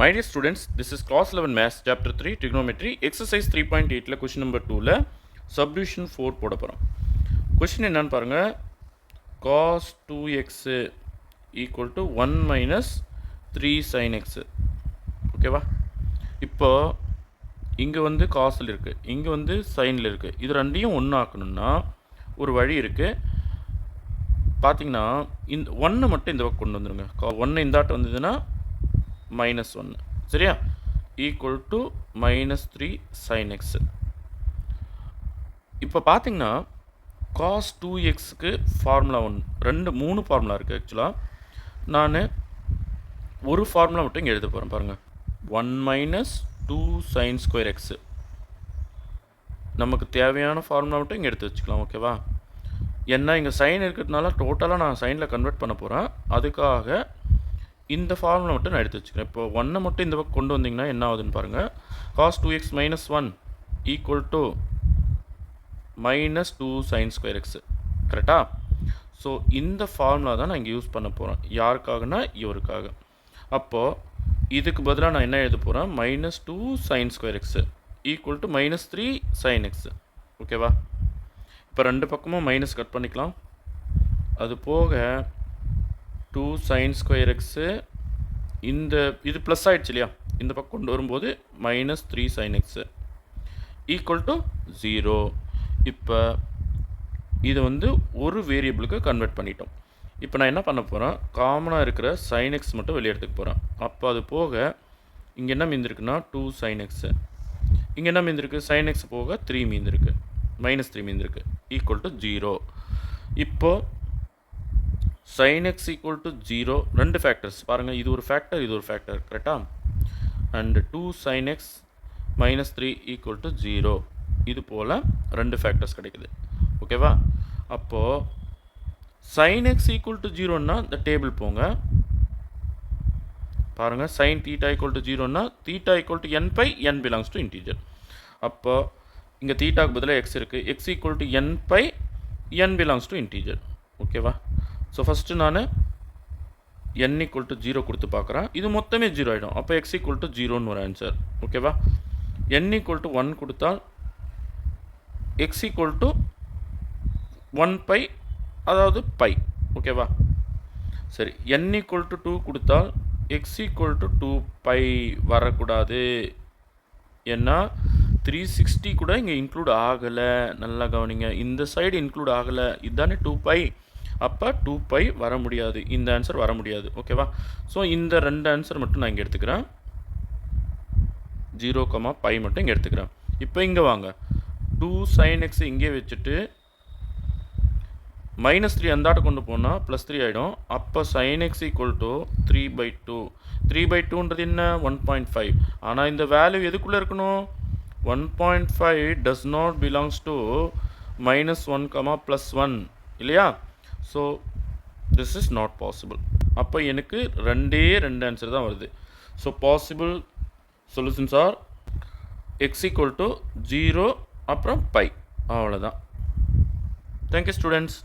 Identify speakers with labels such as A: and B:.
A: My dear students, this is class 11 maths chapter 3 trigonometry exercise 3.8 question number 2 subdivision 4 போட போறோம். question என்னன்னு பாருங்க. cos 2x equal to 1 minus 3 sin x. ஓகேவா? இப்போ இங்க வந்து cosல இருக்கு. இங்க வந்து sinல இருக்கு. இது ரெண்டையும் ஒண்ணா ஆக்கணும்னா ஒரு வழி இருக்கு. பாத்தீங்கன்னா இந்த 1 மட்டும் இந்த பக்கம் கொண்டு வந்துருங்க. 1 இந்த ஆட்ட வந்ததுன்னா -1 சரியா equal to -3 sin x. இப்போ பார்த்தீங்கன்னா cos 2xக்கு ஃபார்முலா 1 3 ஃபார்முலா இருக்குது. ஆக்சுவலாக நான் ஒரு ஃபார்முலா மட்டும் இங்கே எழுத போகிறேன் பாருங்கள். 1 - 2 sin square x நமக்கு தேவையான ஃபார்முலா மட்டும் இங்கே எடுத்து வச்சுக்கலாம். ஓகேவா? ஏன்னா இங்கே சைன் இருக்கிறதுனால டோட்டலாக நான் சைனில் கன்வெர்ட் பண்ண போகிறேன். அதுக்காக இந்த ஃபார்முலா மட்டும் நான் எடுத்து வச்சுக்கிறேன். இப்போ 1 மட்டும் இந்த பக்கம் கொண்டு வந்தீங்கன்னா என்ன ஆகுதுன்னு பாருங்கள். cos 2x - 1 equal to -2 sin square x. கரெக்டா? ஸோ இந்த ஃபார்முலா தான் நான் இங்கே யூஸ் பண்ண போகிறேன். யாருக்காகனா இவருக்காக. அப்போது இதுக்கு பதிலாக நான் என்ன எழுத போகிறேன், -2 sin square x equal to -3 sin x. ஓகேவா? இப்போ ரெண்டு பக்கமும் மைனஸ் கட் பண்ணிக்கலாம். அது போக 2 sin square x இந்த இது ப்ளஸ் ஆகிடுச்சு இல்லையா, இந்த பக்கம் கொண்டு வரும்போது -3 sin x ஈக்குவல் டு 0. இப்போ இது வந்து ஒரு வேரியபிளுக்கு கன்வெர்ட் பண்ணிட்டோம். இப்போ நான் என்ன பண்ண போகிறேன், காமனாக இருக்கிற sin x மட்டும் வெளியே எடுத்துக்க போகிறேன். அப்போ அது போக இங்கே என்ன மீந்திருக்குன்னா 2 sin x, இங்கே என்ன மீந்திருக்கு, sin x போக 3 மீந்திருக்கு, -3 மீந்திருக்கு ஈக்குவல் டு 0. இப்போது sin x equal to 0 ரெண்டு ஃபேக்டர்ஸ் பாருங்கள். இது ஒரு ஃபேக்டர், இது ஒரு ஃபேக்டர். கரெக்டாக? And 2 sin x -3 equal to 0 இது போல் ரெண்டு ஃபேக்டர்ஸ் கிடைக்குது. ஓகேவா? அப்போது sin x equal to 0ன்னா இந்த டேபிள் போங்க பாருங்கள். sin theta equal to 0ன்னா theta equal to n pi n belongs to integer. அப்போ இங்கே தீட்டாக்கு பதிலாக x இருக்குது. x equal to n pi n belongs to integer. ஓகேவா? ஸோ ஃபஸ்ட்டு நான் n equal to 0 கொடுத்து பார்க்குறேன். இது மொத்தமே 0 ஆகிடும். அப்போ x equal to 0ன்னு ஒரு ஆன்சர். ஓகேவா? n equal to 1 கொடுத்தால் x equal to 1 pi, அதாவது பை. ஓகேவா? சரி, n equal to 2 கொடுத்தால் x equal to 2 pi வரக்கூடாது. ஏன்னா 360 கூட இங்கே இன்க்ளூட் ஆகலை. நல்லா கவனிங்க, இந்த சைடு இன்க்ளூட் ஆகலை. இதுதானே 2 pi. அப்போ 2 pi வர முடியாது, இந்த ஆன்சர் வர முடியாது. ஓகேவா? ஸோ இந்த ரெண்டு ஆன்சர் மட்டும் நான் இங்கே எடுத்துக்கிறேன். 0, pi மட்டும் இங்கே எடுத்துக்கிறேன். இப்போ இங்கே வாங்க, 2 sin x இங்கே வச்சுட்டு -3 அந்தாட்ட கொண்டு போனால் +3 ஆகிடும். அப்போ sin x equal to 3/2. 3/2ன்றது என்ன, 1.5. ஆனால் இந்த வேல்யூ எதுக்குள்ளே இருக்கணும், 1.5 does not belongs to -1, +1 இல்லையா? So this is not possible. அப்போ எனக்கு ரெண்டு ஆன்சர் தான் வருது. So possible solutions are x equal to 0 அப்புறம் pi. அவ்வளோதான். Thank you students.